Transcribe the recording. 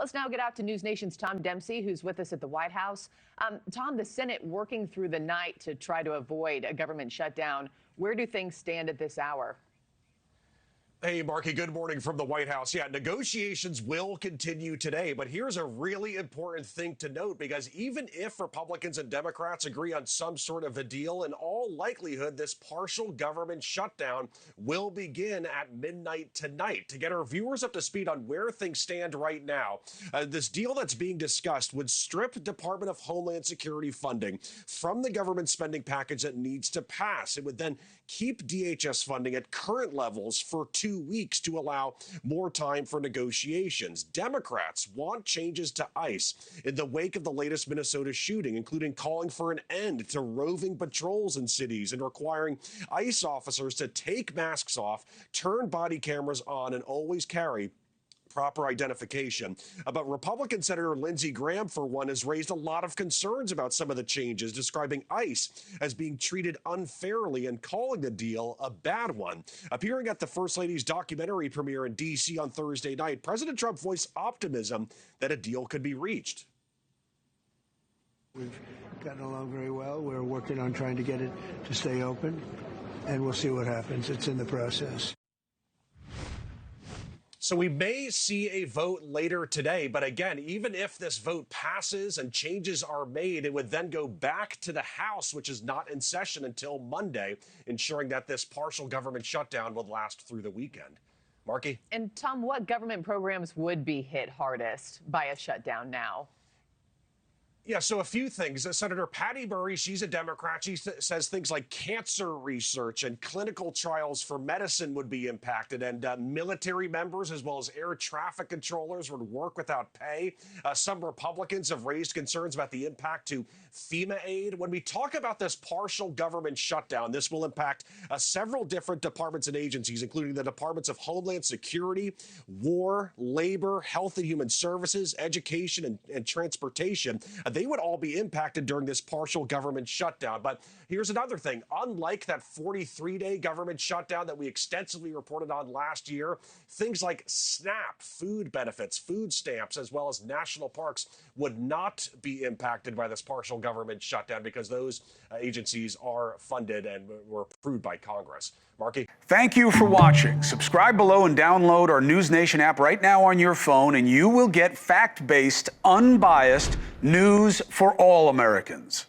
Let's now get out to NewsNation's Tom Dempsey, who's with us at the White House. Tom, the Senate working through the night to try to avoid a government shutdown. Where do things stand at this hour? Hey, Markie, good morning from the White House. Yeah, negotiations will continue today, but here's a really important thing to note, because even if Republicans and Democrats agree on some sort of a deal, in all likelihood, this partial government shutdown will begin at midnight tonight. To get our viewers up to speed on where things stand right now, this deal that's being discussed would strip Department of Homeland Security funding from the government spending package that needs to pass. It would then keep DHS funding at current levels for 2 weeks to allow more time for negotiations. Democrats want changes to ICE in the wake of the latest Minnesota shooting, including calling for an end to roving patrols in cities and requiring ICE officers to take masks off, turn body cameras on, and always carry proper identification. But Republican Senator Lindsey Graham, for one, has raised a lot of concerns about some of the changes, describing ICE as being treated unfairly and calling the deal a bad one. Appearing at the First Lady's documentary premiere in D.C. on Thursday night, President Trump voiced optimism that a deal could be reached. We've gotten along very well. We're working on trying to get it to stay open, and we'll see what happens. It's in the process. So we may see a vote later today, but again, even if this vote passes and changes are made, it would then go back to the House, which is not in session until Monday, ensuring that this partial government shutdown will last through the weekend. Markie? And Tom, what government programs would be hit hardest by a shutdown now? Yeah, so a few things. Senator Patty Murray, she's a Democrat. She says things like cancer research and clinical trials for medicine would be impacted, and military members as well as air traffic controllers would work without pay. Some Republicans have raised concerns about the impact to FEMA aid. When we talk about this partial government shutdown, this will impact several different departments and agencies, including the Departments of Homeland Security, War, Labor, Health and Human Services, Education, and Transportation. They would all be impacted during this partial government shutdown. But here's another thing. Unlike that 43-day government shutdown that we extensively reported on last year, things like SNAP, food benefits, food stamps, as well as national parks would not be impacted by this partial government shutdown because those agencies are funded and were approved by Congress. Markie? Thank you for watching. Subscribe below and download our NewsNation app right now on your phone, and you will get fact-based, unbiased news for all Americans.